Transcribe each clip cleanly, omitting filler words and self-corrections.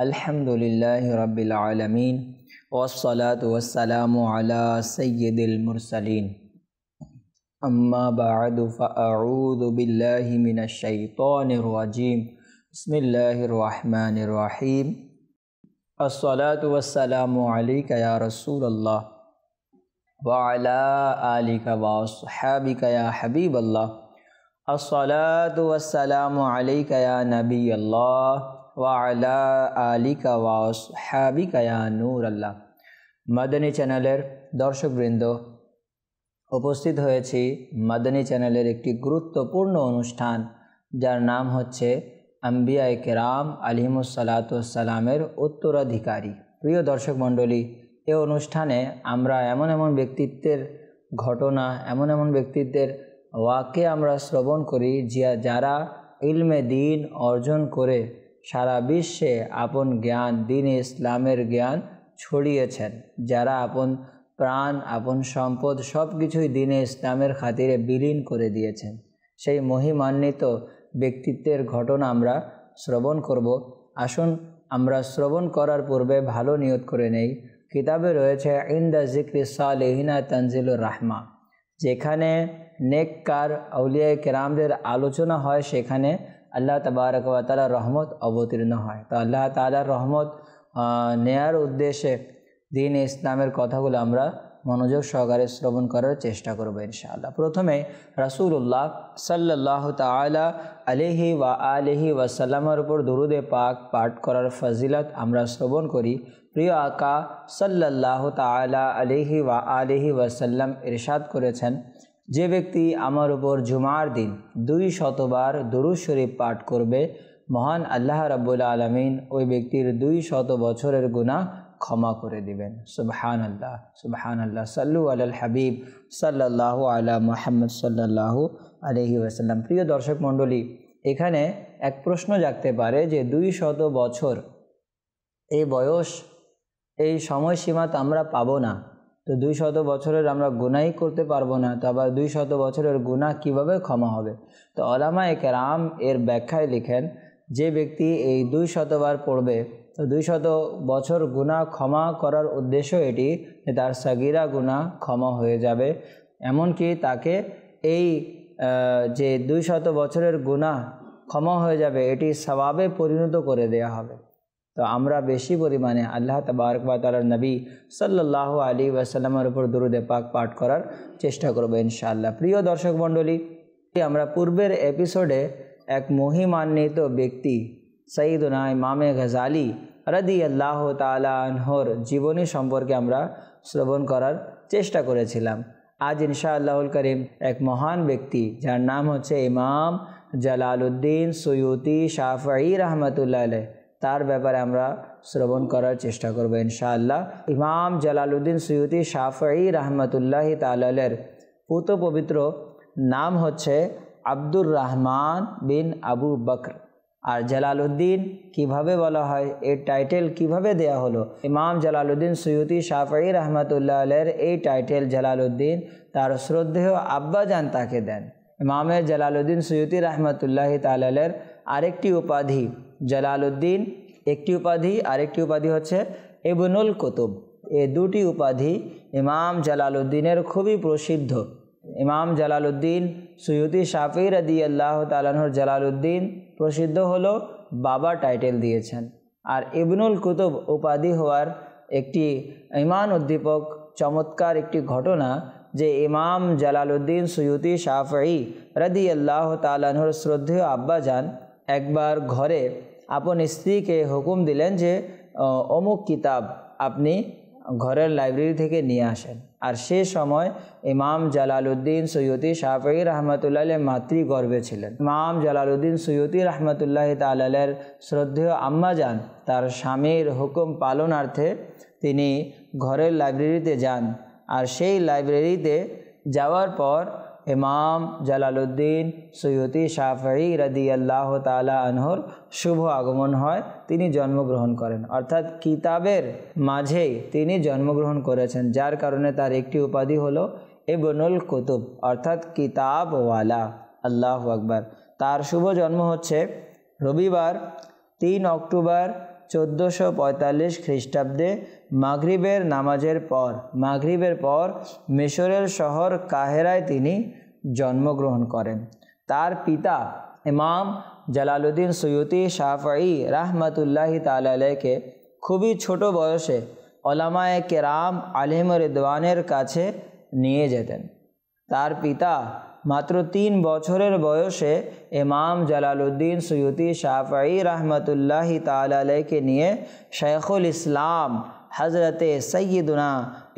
আলহামদুলিল্লাহি রাব্বিল আলামিন ওয়াসসালাতু ওয়াসসালামু আলা সাইয়্যিদিল মুরসালিন আম্মা বা'দু ফাআউযু বিল্লাহি মিনাশ শাইতানির রাজীম বিসমিল্লাহির রহমানির রহিম আসসালাতু ওয়াসসালামু আলাইকা ইয়া রাসূলুল্লাহ ওয়া আলা আলিকা ওয়া আসহাবিকা ইয়া হাবিবাল্লাহ আসসালাতু ওয়াসসালামু আলাইকা ইয়া নাবিয়াল্লাহ ওয়া আলা আলিকা ওয়া আসহাবিকা ইয়া নূরাল্লাহ। মাদানী চ্যানেলের দর্শকবৃন্দ, উপস্থিত হয়েছি মাদানী চ্যানেলের একটি গুরুত্বপূর্ণ অনুষ্ঠান, যার নাম হচ্ছে আম্বিয়ায়ে কেরাম আলাইহিমুসসালাতু ওয়াসসালামের উত্তরাধিকারী। প্রিয় দর্শক মণ্ডলী, এই অনুষ্ঠানে আমরা এমন এমন ব্যক্তিত্বের ঘটনা, এমন এমন ব্যক্তিত্বের ওয়াকে আমরা শ্রবণ করি যারা ইলমে দিন অর্জন করে সারা বিশ্বে আপন জ্ঞান, দিন ইসলামের জ্ঞান ছড়িয়েছেন, যারা আপন প্রাণ, আপন সম্পদ সব কিছুই দিনে ইসলামের খাতিরে বিলীন করে দিয়েছেন। সেই মহিমান্বিত ব্যক্তিত্বের ঘটনা আমরা শ্রবণ করব। আসুন আমরা শ্রবণ করার পূর্বে ভালো নিয়ত করে নেই। কিতাবে রয়েছে ইনদা যিকরি সালিহিনা তানজিলুর রাহমা, যেখানে নেককার আউলিয়ায়ে কেরামদের আলোচনা হয় সেখানে আল্লাহ তাবারক ওয়া তাআলার রহমত অবতীর্ণ হয়। তো আল্লাহ তাআলার রহমত নেয়ার উদ্দেশ্যে দিন ইসলামের কথাগুলো আমরা মনোযোগ সহকারে শ্রবণ করার চেষ্টা করব ইনশাআল্লাহ। প্রথমে রাসূলুল্লাহ সাল্লাল্লাহু তাআলা আলাইহি ওয়া আলিহি ওয়াসাল্লামের উপর দুরুদে পাক পাঠ করার ফজিলত আমরা শ্রবণ করি। প্রিয় আকা সাল্লাল্লাহু তাআলা আলাইহি ওয়া আলিহি ওয়াসাল্লাম ইরশাদ করেছেন, যে ব্যক্তি আমার উপর জুমার দিন 200 বার দুরূদ শরীফ পাঠ করবে, মহান আল্লাহ রাব্বুল আলামিন ওই ব্যক্তির 200 বছরের গুনাহ ক্ষমা করে দিবেন। সুবহানাল্লাহ, সুবহানাল্লাহ। সাল্লু আলাল হাবিব সাল্লাল্লাহু আলা মুহাম্মদ সাল্লাল্লাহু আলাইহি ওয়াসাল্লাম। প্রিয় দর্শক মণ্ডলী, এখানে এক প্রশ্ন জাগতে পারে যে 200 বছর এই বয়স, এই সময়সীমা তো আমরা পাবো না, তো 200 বছরের আমরা গুনাহই করতে পারবো না, তো আবার 200 বছরের গুনাহ কিভাবে ক্ষমা হবে? তো উলামায়ে কেরাম এর ব্যাখ্যায় লিখেন, যে ব্যক্তি এই 200 বার পড়বে, তো 200 বছর গুনাহ ক্ষমা করার উদ্দেশ্য এটি যে তার সাগীরা গুনাহ ক্ষমা হয়ে যাবে, এমনকি তাকে এই যে 200 বছরের গুনাহ ক্ষমা হয়ে যাবে এটি সওয়াবে পরিণত করে দেয়া হবে। তো আমরা বেশি পরিমাণে আল্লাহ তাবারক ওয়া তাআলার নবী সাল্লাল্লাহু আলাইহি ওয়াসাল্লামের উপর দুরুদে পাক পাঠ করার চেষ্টা করব ইনশাআল্লাহ। প্রিয় দর্শক মণ্ডলী, আমরা পূর্বের এপিসোডে এক মহিমান্বিত ব্যক্তি সাইয়্যিদুনা ইমামে গাযালি রাদিয়াল্লাহু তাআলা আনহুর জীবনী সম্পর্কে আমরা শ্রবণ করার চেষ্টা করেছিলাম। আজ ইনশাআল্লাহুল করিম এক মহান ব্যক্তি, যার নাম হচ্ছে ইমাম জালালউদ্দিন সুয়ুতি শাফিঈ রাহমাতুল্লাহ আলাইহি, তার ব্যাপারে আমরা শ্রবণ করার চেষ্টা করব ইনশাআল্লাহ। ইমাম জালালউদ্দিন সুয়ুতি শাফিঈ রাহমাতুল্লাহি তাআলা আলাইহির পুত পবিত্র নাম হচ্ছে আব্দুর রহমান বিন আবু বকর। আর জালালউদ্দিন কিভাবে বলা হয়, এর টাইটেল কিভাবে দেয়া হলো? ইমাম জালালউদ্দিন সুয়ুতি শাফিঈ রাহমাতুল্লাহ আলাইহির এই টাইটেল জালালউদ্দিন তার শ্রদ্ধেয় আব্বাজান তাকে দেন। ইমামে জালালউদ্দিন সুয়ুতি রাহমাতুল্লাহি তাআলা আলাইহির আরেকটি উপাধি জালালউদ্দিন, একটি উপাধি, আরেকটি উপাধি হচ্ছে ইবনুল কুতুব। এই দুটি উপাধি ইমাম জালালউদ্দিনের খুবই প্রসিদ্ধ। ইমাম জালালউদ্দিন সুয়ুতি শাফিঈ রাদিয়াল্লাহু তাআলা আনহুর জালালউদ্দিন প্রসিদ্ধ হলো বাবা টাইটেল দিয়েছেন, আর ইবনুল কুতুব উপাধি হওয়ার একটি ঈমান উদ্দীপক চমৎকার একটি ঘটনা, যে ইমাম জালালউদ্দিন সুয়ুতি শাফিঈ রাদিয়াল্লাহু তাআলা আনহুর শ্রদ্ধেয় আব্বাজান একবার ঘরে আপন স্ত্রীকে হুকুম দিলেন যে অমুক কিতাব আপনি ঘরের লাইব্রেরি থেকে নিয়ে আসেন। আর সে সময় ইমাম জালালউদ্দিন সুয়ুতি শাফিঈ রাহমাতুল্লাহ আলাইহি মাতৃগর্ভে ছিলেন। ইমাম জালালউদ্দিন সুয়ুতি রাহমাতুল্লাহি তাআলা আলাইহির শ্রদ্ধেয় আম্মাজান তার স্বামীর হুকুম পালনার্থে তিনি ঘরের লাইব্রেরিতে যান। আর সেই লাইব্রেরিতে যাওয়ার পর ইমাম জালালউদ্দিন সুয়ুতি শাফিঈ রাদিয়াল্লাহু তাআলা আনহুর শুভ আগমন হয়, তিনি জন্মগ্রহণ করেন, অর্থাৎ কিতাবের মাঝেই তিনি জন্মগ্রহণ করেছেন, যার কারণে তার একটি উপাধি হলো ইবনুল কুতুব, অর্থাৎ কিতাবওয়ালা। আল্লাহু আকবার। তার শুভ জন্ম হচ্ছে রবিবার 3 অক্টোবর 1445 খ্রিস্টাব্দে মাগরিবের পর মিশরের শহর কাহেরায় তিনি জন্মগ্রহণ করেন। তার পিতা ইমাম জালালউদ্দিন সুয়ুতি শাফঈ রাহমাতুল্লাহি তাআলা আলাইহিকে খুবই ছোট বয়সে উলামায়ে কেরাম আলিম রিদওয়ানের কাছে নিয়ে যেতেন। তার পিতা মাত্র 3 বছরের বয়সে ইমাম জালালউদ্দিন সুয়ুতি শাফঈ রাহমাতুল্লাহি তাআলা আলাইহিকে নিয়ে শাইখুল ইসলাম হযরতে সৈয়দনা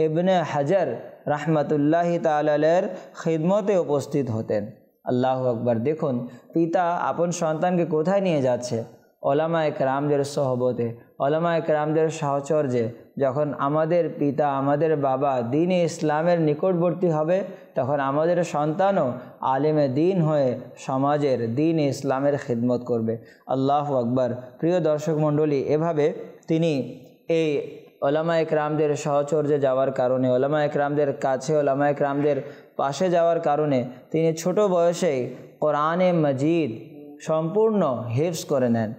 ইবনে হাজার রাহমাতুল্লাহি তাআলা আলাইহির খিদমতে উপস্থিত হতেন। আল্লাহু আকবার। দেখুন পিতা আপন সন্তানকে কোথায় নিয়ে যাচ্ছে? ওলামায়ে কেরামদের সোহবতে, ওলামায়ে কেরামদের সাহচর্যে। যখন আমাদের পিতা আমাদের বাবা দ্বীন ইসলামের নিকটবর্তী হবে, তখন আমাদের সন্তানও আলেমে দ্বীন হয়ে সমাজের দ্বীন ইসলামের খিদমত করবে। আল্লাহু আকবার। প্রিয় দর্শক মণ্ডলী, এভাবে তিনি এই ওলামায়ে কেরামদের সাহচর্যে যাওয়ার কারণে, ওলামায়ে কেরামদের কাছে, ওলামায়ে কেরামদের পাশে যাওয়ার কারণে তিনি ছোট বয়সেই কোরআনে মজিদ সম্পূর্ণ হিফজ করে নেন।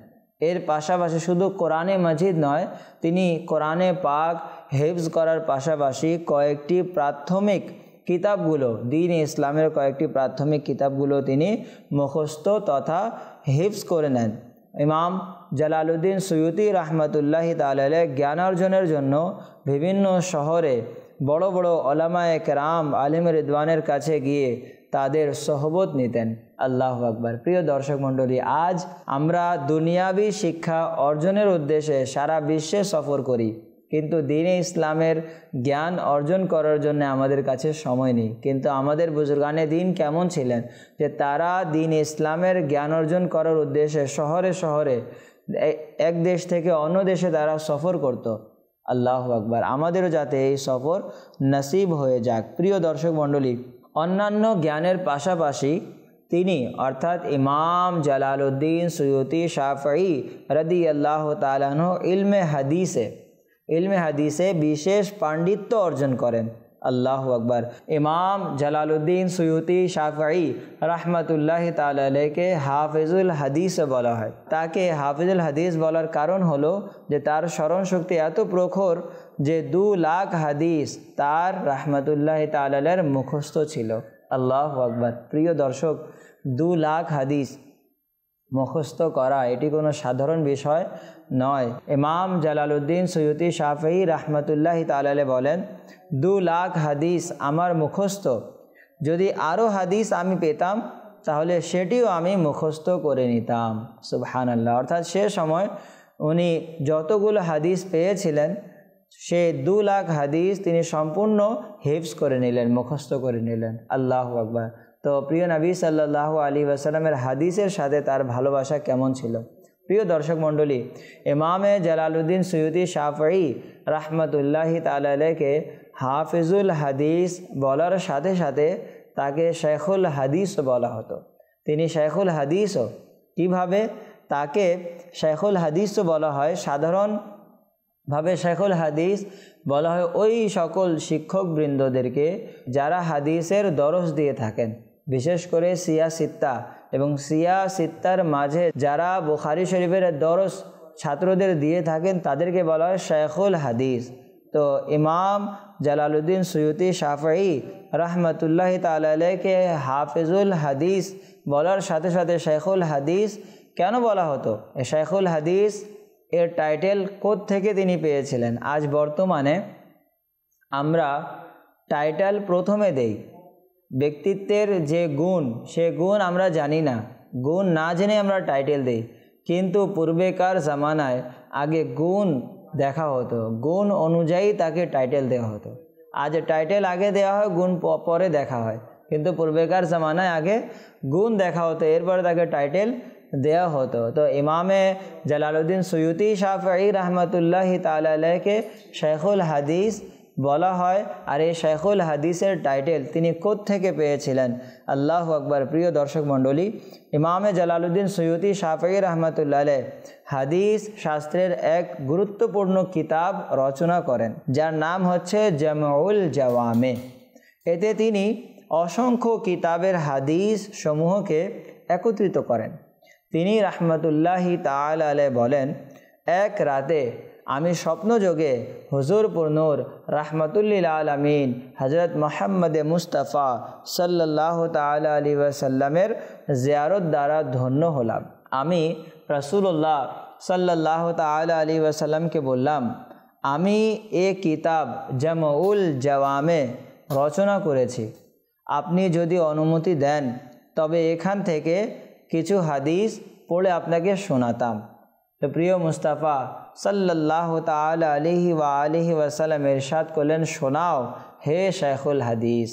এর পাশাপাশি শুধু কোরআনে মজিদ নয়, তিনি কোরআনে পাক হিফজ করার পাশাপাশি কয়েকটি প্রাথমিক কিতাবগুলো, দ্বীন ইসলামের কয়েকটি প্রাথমিক কিতাবগুলো তিনি মুখস্থ তথা হিফজ করে নেন। ইমাম জালালউদ্দিন সুয়ুতি রাহমাতুল্লাহি তাআলা আলাইহি জ্ঞান অর্জনের জন্য বিভিন্ন শহরে বড় বড় ওলামায়ে কেরাম আলিম রিদওয়ানের কাছে গিয়ে তাদের সোহবত নিতেন। আল্লাহু আকবার। প্রিয় দর্শক মণ্ডলী, আজ আমরা দুনিয়াবি শিক্ষা অর্জনের উদ্দেশ্যে সারা বিশ্বে সফর করি, কিন্তু দ্বীনে ইসলামের জ্ঞান অর্জন করার জন্য আমাদের কাছে সময় নেই। কিন্তু আমাদের বুজুর্গানে দ্বীন কেমন ছিলেন যে তারা দ্বীন ইসলামের জ্ঞান অর্জন করার উদ্দেশ্যে শহরে শহরে, এক দেশ থেকে অন্য দেশে তারা সফর করত। আল্লাহু আকবার। আমাদেরও যাতে এই সফর নসিব হয়ে যাক। প্রিয় দর্শক মণ্ডলী, অন্যান্য জ্ঞানের পাশাপাশি তিনি অর্থাৎ ইমাম জালালউদ্দিন সুয়ুতি শাফঈ রাদিয়াল্লাহু তাআলা আনহু ইলমে হাদিসে বিশেষ পাণ্ডিত্য অর্জন করেন। আল্লাহু আকবার। ইমাম জালালউদ্দিন সুয়ুতি শাফঈ রাহমাতুল্লাহি তাআলা আলাইহিকে হাফিজুল হাদিস বলা হয়। তাকে হাফিজুল হাদিস বলার কারণ হলো যে তার স্মরণ শক্তি এত প্রখর যে 2 লাখ হাদিস তার রাহমাতুল্লাহি তাআলা আলাইহির মুখস্থ ছিল। আল্লাহু আকবার। প্রিয় দর্শক, 2 লাখ হাদিস মুখস্থ করা এটি কোনো সাধারণ বিষয় নয়। ইমাম জালালউদ্দিন সুয়ুতি শাফঈ রাহমাতুল্লাহি তাআলা আলাইহি বলেন, 2 লাখ হাদিস আমার মুখস্থ, যদি আরও হাদিস আমি পেতাম তাহলে সেটিও আমি মুখস্থ করে নিতাম। সুবহানাল্লাহ। অর্থাৎ সে সময় উনি যতগুলো হাদিস পেয়েছিলেন সে 2 লাখ হাদিস তিনি সম্পূর্ণ হিফজ করে নিলেন, মুখস্থ করে নিলেন। আল্লাহু আকবার। তো প্রিয় নবী সাল্লাল্লাহু আলাইহি ওয়াসাল্লামের হাদিসের সাথে তার ভালোবাসা কেমন ছিল? প্রিয় দর্শক মণ্ডলী, ইমামে জালালউদ্দিন সুয়ুতি শাফঈ রাহমাতুল্লাহি তাআলা আলাইহিকে হাফিজুল হাদিস বলার সাথে সাথে তাকে শাইখুল হাদিস বলা হতো। তিনি শাইখুল হাদিসও। কীভাবে তাকে শাইখুল হাদিস বলা হয়? সাধারণভাবে শাইখুল হাদিস বলা হয় ওই সকল শিক্ষকবৃন্দদেরকে যারা হাদিসের দরস দিয়ে থাকেন, বিশেষ করে সিয়াসিত্তা এবং সিয়াসিত্তার মাঝে যারা বুখারী শরীফের দরস ছাত্রদের দিয়ে থাকেন তাদেরকে বলা হয় শাইখুল হাদিস। তো ইমাম জালালউদ্দিন সুয়ুতি শাফঈ রাহমাতুল্লাহি তাআলা আলাইহিকে হাফিজুল হাদিস বলার সাথে সাথে শাইখুল হাদিস কেন বলা হতো? এই শাইখুল হাদিস এর টাইটেল থেকে তিনি পেয়েছিলেন? আজ বর্তমানে আমরা টাইটেল প্রথমে দেই, ব্যক্তিত্বের যে গুণ সে গুণ আমরা জানি না, গুণ না জেনে আমরা টাইটেল দেই। কিন্তু পূর্বেকার জামানায় আগে গুণ দেখা হতো, গুণ অনুযায়ী তাকে টাইটেল দেওয়া হতো। আজ টাইটেল আগে দেওয়া হয়, গুণ পরে দেখা হয়। কিন্তু পূর্বেকার জামানায় আগে গুণ দেখা হতো, এরপরে তাকে টাইটেল দেওয়া হতো। তো ইমামে জালালউদ্দিন সুয়ুতি শাফঈ রাহমাতুল্লাহি তাআলা আলাইহিকে শাইখুল হাদিস বলা হয়। আর এই শাইখুল হাদিসের টাইটেল তিনি থেকে পেয়েছিলেন? আল্লাহু আকবার। প্রিয় দর্শক মণ্ডলী, ইমামে জালালউদ্দিন সুয়ুতি শাফঈ রাহমাতুল্লাহ আলাইহি হাদিস শাস্ত্রের এক গুরুত্বপূর্ণ কিতাব রচনা করেন যার নাম হচ্ছে জামউল জাওয়ামে। এতে তিনি অসংখ্য কিতাবের হাদিস সমূহকে একত্রিত করেন। তিনি রাহমাতুল্লাহি তাআলা আলাইহি বলেন, এক রাতে আমি স্বপ্নযোগে হুজুর পুরনূর রাহমাতুল্লিল আলামিন হযরত মুহাম্মদ মুস্তাফা সাল্লাল্লাহু তাআলা আলাইহি ওয়াসাল্লামের জিয়ারত দ্বারা ধন্য হলাম। আমি রাসূলুল্লাহ সাল্লাল্লাহু তাআলা আলাইহি ওয়াসাল্লামকে বললাম, আমি এ কিতাব জামউল জাওয়ামে রচনা করেছি, আপনি যদি অনুমতি দেন তবে এখান থেকে কিছু হাদিস পড়ে আপনাকে শোনাতাম। তো প্রিয় মুস্তাফা সাল্লাল্লাহু তাআলা আলাইহি ওয়াসাল্লাম ইরশাদ করলেন, শোনাও হে শাইখুল হাদিস।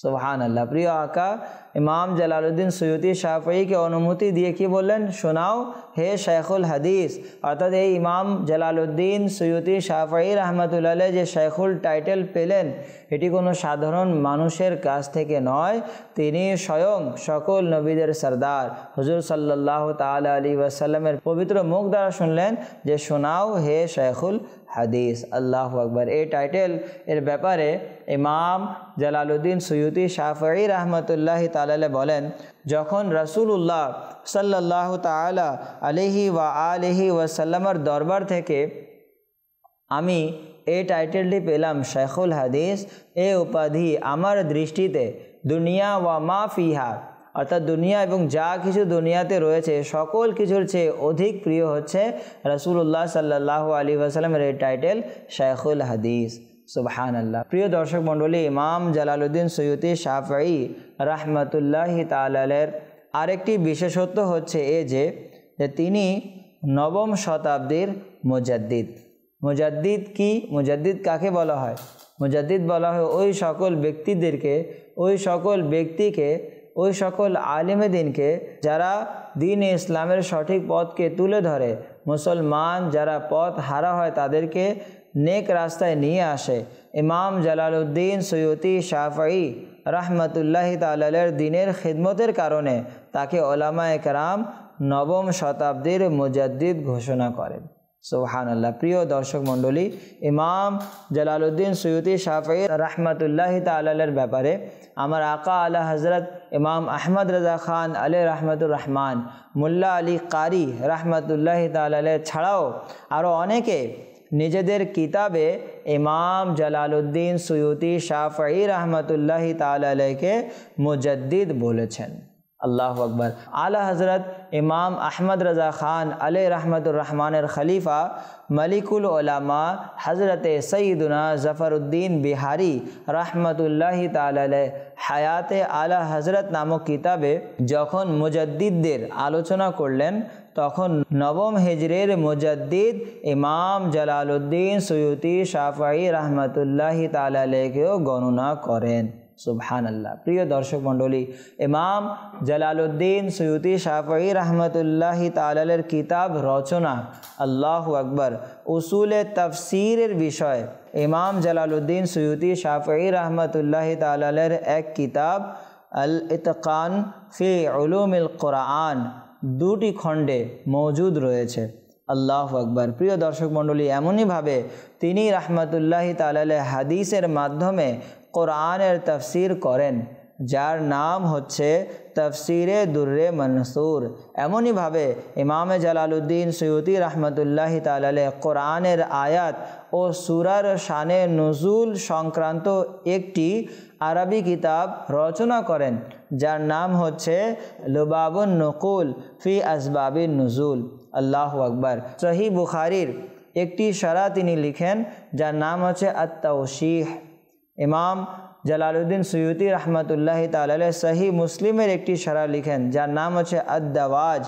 সুবহানাল্লাহ। প্রিয় আকা ইমাম জালালউদ্দিন সুয়ুতি শাফঈকে অনুমতি দিয়ে কি বললেন, শোনাও হে শাইখুল হাদিস। অর্থাৎ এই ইমাম জালালউদ্দিন সুয়ুতি শাফঈ রাহমাতুল্লাহ আলাইহি যে শাইখুল টাইটেল পেলেন, এটি কোনো সাধারণ মানুষের কাছ থেকে নয়, তিনি স্বয়ং সকল নবীদের সরদার হুজুর সাল্লাল্লাহু তাআলা আলাইহি ওয়াসাল্লামের পবিত্র মুখ দ্বারা শুনলেন যে শোনাও হে শাইখুল হাদিস। আল্লাহু আকবার। এই টাইটেল এর ব্যাপারে ইমাম জালালউদ্দিন সুয়ুতি শাফঈ রাহমাতুল্লাহি তাআলা বলেন, যখন রাসূলুল্লাহ সাল্লাল্লাহু তাআলা আলাইহি ওয়াসাল্লামের দরবার থেকে আমি এই টাইটেলটি পেলাম শাইখুল হাদিস, এ উপাধি আমার দৃষ্টিতে দুনিয়া ওয়া মা ফিহা, অর্থাৎ দুনিয়া এবং যা কিছু দুনিয়াতে রয়েছে সকল কিছুর চেয়ে অধিক প্রিয় হচ্ছে রাসূলুল্লাহ সাল্লাল্লাহু আলাইহি ওয়াসাল্লামের এই টাইটেল শাইখুল হাদিস। সুবহানাল্লাহ। প্রিয় দর্শক মণ্ডলী, ইমাম জালালউদ্দিন সুয়ুতি শাফঈ রাহমাতুল্লাহি তাআলা আলাইহির আরেকটি বিশেষত্ব হচ্ছে যে তিনি নবম শতাব্দীর মুজাদ্দিদ। মুজাদ্দিদ কি? মুজাদ্দিদ কাকে বলা হয়? মুজাদ্দিদ বলা হয় ওই সকল ব্যক্তিদেরকে, ওই সকল ব্যক্তিকে, ওই সকল আলেমে দিনকে যারা দিন ইসলামের সঠিক পথকে তুলে ধরে, মুসলমান যারা পথ হারা হয় তাদেরকে নেক রাস্তায় নিয়ে আসে। ইমাম জালালউদ্দিন সুয়ুতি শাফঈ রাহমাতুল্লাহি তাআলা আলাইহির দিনের খিদমতের কারণে তাকে উলামায়ে কেরাম নবম শতাব্দীর মুজাদ্দিদ ঘোষণা করেন। সুবহানাল্লাহ। প্রিয় দর্শক মণ্ডলী, ইমাম জালালউদ্দিন সুয়ুতি শাফঈ রাহমাতুল্লাহি তাআলা আলাইহির ব্যাপারে আমার আকা আলা হযরত ইমাম আহমদ রাজা খান আলাইহি রাহমাতুর রহমান, মোল্লা আলী কারি রাহমাতুল্লাহি তাআলা আলাইহি ছাড়াও আরও অনেকে নিজেদের কিতাবে ইমাম জালালউদ্দিন সুয়ুতি শাফঈ রাহমাতুল্লাহি তাআলা আলাইহিকে মুজাদ্দিদ বলেছেন। আল্লাহু আকবার। আলা হযরত ইমাম আহমদ রাজা খান আলাইহি রাহমাতুর রহমানের খলিফা মালিকুল উলামা হযরতে সৈয়দুনা জাফরউদ্দিন বিহারি রাহমাতুল্লাহি তাআলা আলাইহি হায়াতে আলা হযরত নামক কিতাবে যখন মুজাদ্দিদদের আলোচনা করলেন, তখন নবম হিজরির মুজাদ্দিদ ইমাম জালালউদ্দিন সুয়ুতি শাফঈ রাহমাতুল্লাহি তাআলা আলাইহিকেও গণনা করেন। সুবহানাল্লাহ। প্রিয় দর্শক মণ্ডলী, ইমাম জালালউদ্দিন সুয়ুতি শাফঈ রাহমাতুল্লাহি তাআলা আলাইহির কিতাব রচনা, আল্লাহু আকবার, উসুলে তাফসীরের বিষয় ইমাম জালালউদ্দিন সুয়ুতি শাফঈ রাহমাতুল্লাহি তাআলা আলাইহির এক কিতাব আল ইতকান ফি উলুমিল কুরআন দুটি খণ্ডে মওজুদ রয়েছে। আল্লাহু আকবার। প্রিয় দর্শক মণ্ডলী, এমনইভাবে তিনি রাহমাতুল্লাহি তাআলা আলাইহি হাদিসের মাধ্যমে কোরআনের তাফসীর করেন, যার নাম হচ্ছে তাফসীরে দুররে মনসুর। এমনইভাবে ইমামে জালালউদ্দিন সুয়ুতি রাহমাতুল্লাহি তাআলা আলাইহি কোরআনের আয়াত ও সূরার শানে নুজুল সংক্রান্ত একটি আরবি কিতাব রচনা করেন, যার নাম হচ্ছে লুবাবুন নুকুল ফি আসবাবিন নুজুল। আল্লাহু আকবার। সহিহ বুখারীর একটি শরহ তিনি লিখেন, যার নাম হচ্ছে আত-তাওশীহ। ইমাম জালালউদ্দিন সুয়ুতি রাহমাতুল্লাহি তাআলা আলাইহি সহিহ মুসলিমের একটি শরহ লিখেন, যার নাম হচ্ছে আদ-দাওয়াজ।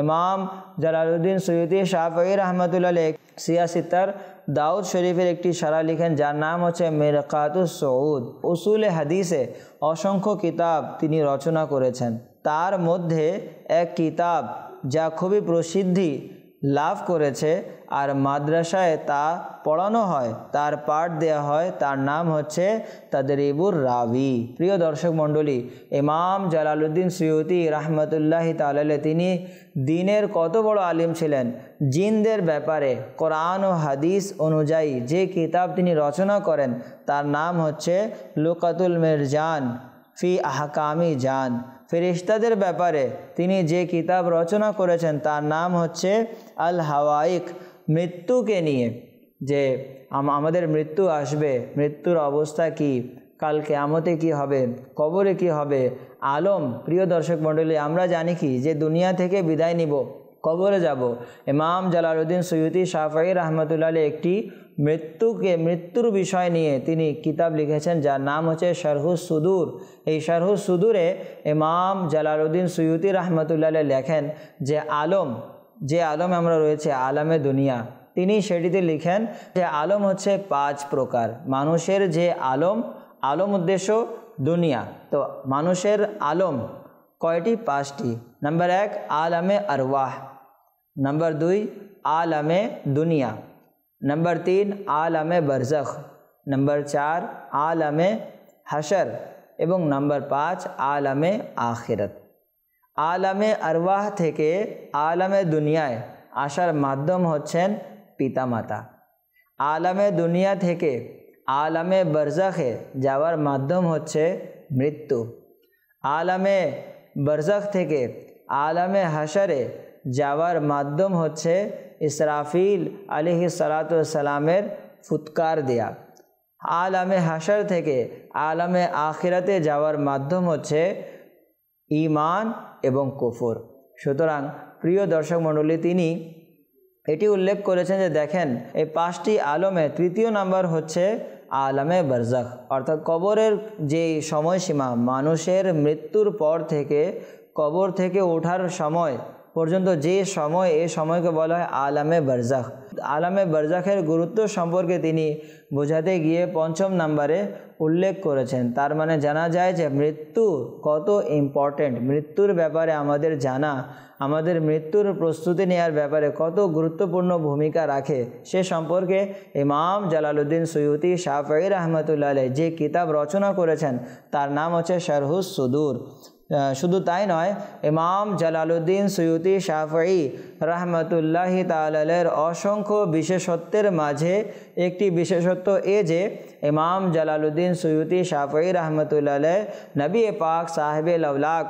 ইমাম জালালউদ্দিন সুয়ুতি শাফঈ রাহমাতুল্লাহি আলাইহি সিয়াসিত্তার দাউদ শরীফের একটি শরহ লিখেন, যার নাম হচ্ছে মিরকাতুস সুউদ। উসুলে হাদিসে অসংখ্য কিতাব তিনি রচনা করেছেন। তার মধ্যে এক কিতাব যা খুবই প্রসিদ্ধি লাভ করেছে আর মাদ্রাসায় তা পড়ানো হয়, তার পাঠ দেয়া হয়, তার নাম হচ্ছে তাদরিবুর রাবি। প্রিয় দর্শক মণ্ডলী, ইমাম জালালউদ্দিন সুয়ুতি রাহমাতুল্লাহি তাআলা আলাইহি তিনি দিনের কত বড় আলিম ছিলেন। জিনদের ব্যাপারে কোরআন ও হাদিস অনুযায়ী যে কিতাব তিনি রচনা করেন তার নাম হচ্ছে লুকাতুল মিরজান ফি আহকামি জান। ফেরেশতাদের ব্যাপারে তিনি যে কিতাব রচনা করেছেন তার নাম হচ্ছে আল হাওয়াইক মৃত্যুকে নিয়ে, যে আমাদের মৃত্যু আসবে, মৃত্যুর অবস্থা কি, কাল কিয়ামতে কি হবে, কবরে কি হবে, আলম। প্রিয় দর্শক মণ্ডলী, আমরা জানি কি যে দুনিয়া থেকে বিদায় নিব, কবরে যাব। ইমাম জালালউদ্দিন সুয়ুতি শাফঈ রহমতুল্লাহ আলাইহি একটি মৃত্যুর বিষয় নিয়ে তিনি কিতাব লিখেছেন, যার নাম হচ্ছে শারহুস সুদূর। এই শারহুস সুদূরে ইমাম জালালউদ্দিন সুয়ুতি রহমতুল্লাহ আলাইহি লেখেন যে আলম আমরা রয়েছে, আলমে দুনিয়া, তিনি সেটিতে লিখেন যে আলম হচ্ছে 5 প্রকার। মানুষের যে আলম উদ্দেশ্য দুনিয়া। তো মানুষের আলম কয়টি? 5টি। নাম্বার 1 আলমে আরওয়াহ, নাম্বার 2 আলমে দুনিয়া, নাম্বার 3 আলমে বরজখ, নাম্বার 4 আলমে হাশর এবং নাম্বার 5 আলমে আখিরাত। আলমে আরওয়াহ থেকে আলমে দুনিয়ায় আসার মাধ্যম হচ্ছেন পিতামাতা। আলমে দুনিয়া থেকে আলমে বরজখে যাওয়ার মাধ্যম হচ্ছে মৃত্যু। আলমে বরজখ থেকে আলমে হাশরে যাওয়ার মাধ্যম হচ্ছে ইসরাফিল আলাইহিস সালাতু ওয়াস সালামের ফুৎকার দেয়া। আলমে হাশর থেকে আলমে আখিরাতে যাওয়ার মাধ্যম হচ্ছে ঈমান এবং কুফর। সুতরাং প্রিয় দর্শক মণ্ডলী, তিনি এটি উল্লেখ করেছেন যে দেখেন, এই 5টি আলমে তৃতীয় নাম্বার হচ্ছে আলমে বরজখ, অর্থাৎ কবরের যে সময়সীমা, মানুষের মৃত্যুর পর থেকে কবর থেকে ওঠার সময় পর্যন্ত যে সময়, এই সময়কে বলা হয় আলমে বরজখ। আলমে বরজখের গুরুত্ব সম্পর্কে তিনি বোঝাতে গিয়ে 5ম নাম্বারে উল্লেখ করেছেন। তার মানে জানা যায় যে মৃত্যু কত ইম্পর্টেন্ট, মৃত্যুর ব্যাপারে আমাদের জানা, আমাদের মৃত্যুর প্রস্তুতি নেওয়ার ব্যাপারে কত গুরুত্বপূর্ণ ভূমিকা রাখে, সে সম্পর্কে ইমাম জালালউদ্দিন সুয়ুতি শাফঈ রহমতুল্লাহ আলাইহি যে কিতাব রচনা করেছেন তার নাম হচ্ছে শারহুস সুদূর। শুধু তাই নয়, ইমাম জালালউদ্দিন সুয়ুতি শাফঈ রহমতুল্লাহি তাআলা আলাইহির অসংখ্য বিশেষত্বের মাঝে একটি বিশেষত্ব এ যে ইমাম জালালউদ্দিন সুয়ুতি শাফঈ রহমতুল্লাহ আলাইহি নবী পাক সাহেবে লাওলাক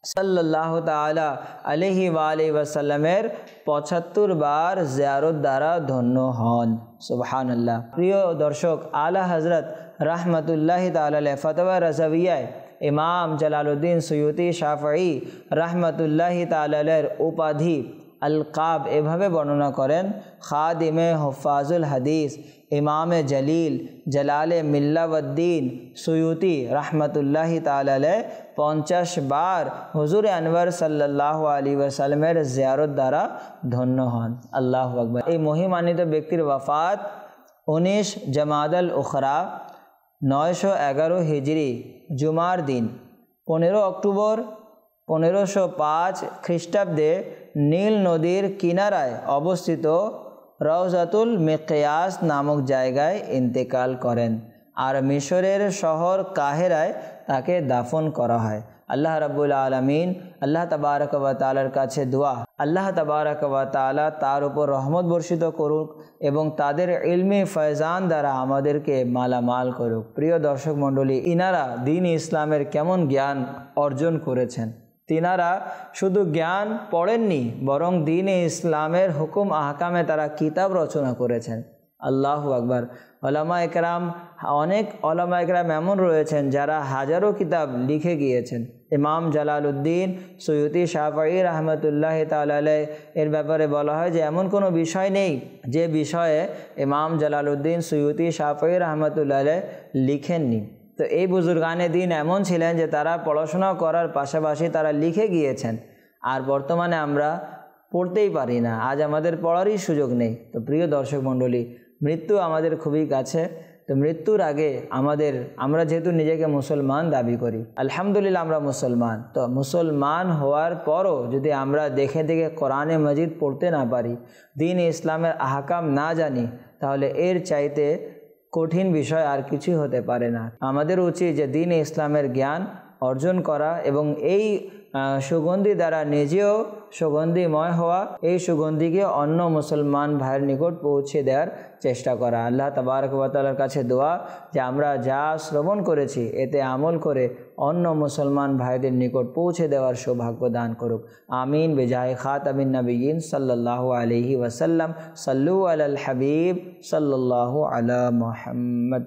সাল্লাল্লাহু তাআলা আলাইহি ওয়াসাল্লামের 75 বার জিয়ারত দ্বারা ধন্য হন। সুবহানাল্লাহ। প্রিয় দর্শক, আলা হযরত রাহমাতুল্লাহি তাআলা আলাইহি ফতোয়া রাজাভিয়ায় ইমাম জালালউদ্দিন সুয়ুতি শাফঈ রহমতুল্লাহি তাআলা আলাইহির উপাধি আলকাব এভাবে বর্ণনা করেন, খাদিমে হুফাজুল হাদিস, ইমামে জলিল, জালালে মিল্লাউদ্দিন সুয়ুতি রহমতুল্লাহি তাআলা আলাইহি 50 বার হুজুর আনওয়ার সাল্লাল্লাহু আলাইহি ওয়াসাল্লামের জিয়ারত দ্বারা ধন্য হন। আল্লাহু আকবার। এই মহিমান্বিত ব্যক্তির ওয়াফাত 19 জামাদাল উখরা 911 হিজরি জুমার দিন 15 অক্টোবর 1505 খ্রিস্টাব্দে নীল নদীর কিনারায় অবস্থিত রওজাতুল মিকিয়াস নামক জায়গায় ইন্তেকাল করেন, আর মিশরের শহর কাহেরায় তাকে দাফন করা হয়। আল্লাহ রাব্বুল আলামিন, আল্লাহ তাবারক ওয়া তাআলার কাছে দোয়া, আল্লাহ তাবারক ওয়া তাআলা তার উপর রহমত বর্ষিত করুক এবং তাদের ইলমি ফয়জান দ্বারা আমাদেরকে মালামাল করুক। প্রিয় দর্শক মণ্ডলী, ইনারা দ্বীন ইসলামের কেমন জ্ঞান অর্জন করেছেন। তিনারা শুধু জ্ঞান পড়েননি, বরং দ্বীন ইসলামের হুকুম আহকামে তারা কিতাব রচনা করেছেন। আল্লাহু আকবার। ওলামা একরাম, অনেক ওলামা একরাম এমন রয়েছেন যারা হাজারো কিতাব লিখে গিয়েছেন। ইমাম জালালউদ্দিন সুয়ুতি শাফঈ রহমতুল্লাহি তাআলা আলাইহি এর ব্যাপারে বলা হয় যে এমন কোনো বিষয় নেই যে বিষয়ে ইমাম জালালউদ্দিন সুয়ুতি শাফঈ রহমতুল্লাহি আলাইহি লিখেননি। তো এই বুজুর্গানে দিন এমন ছিলেন যে তারা পড়াশোনা করার পাশাপাশি তারা লিখে গিয়েছেন, আর বর্তমানে আমরা পড়তেই পারি না, আজ আমাদের পড়ারই সুযোগ নেই। তো প্রিয় দর্শক মণ্ডলী, মৃত্যু আমাদের খুবই কাছে। তো মৃত্যুর আগে আমরা যেহেতু নিজেকে মুসলমান দাবি করি, আলহামদুলিল্লাহ আমরা মুসলমান, তো মুসলমান হওয়ার পরও যদি আমরা দেখে দেখে কোরআনে মজিদ পড়তে না পারি, দ্বীন ইসলামের আহকাম না জানি, তাহলে এর চাইতে কঠিন বিষয় আর কিছুই হতে পারে না। আমাদের উচিত যে দ্বীন ইসলামের জ্ঞান অর্জন করা এবং এই সুগন্ধি দ্বারা নিজেও সুগন্ধিময় হওয়া, এই সুগন্ধিকে অন্য মুসলমান ভাইয়ের নিকট পৌঁছে দেওয়ার চেষ্টা করা। আল্লাহ তাবারক ওয়া তাআলার কাছে দোয়া যে আমরা যা শ্রবণ করেছি এতে আমল করে অন্য মুসলমান ভাইদের নিকট পৌঁছে দেওয়ার সৌভাগ্য দান করুক। আমিন বিজাহে খাতামিন নবিয়্যিন সাল্লাল্লাহু আলাইহি ওয়াসাল্লাম। সাল্লু আলাল হাবিব সাল্লাল্লাহু আলা মুহাম্মদ।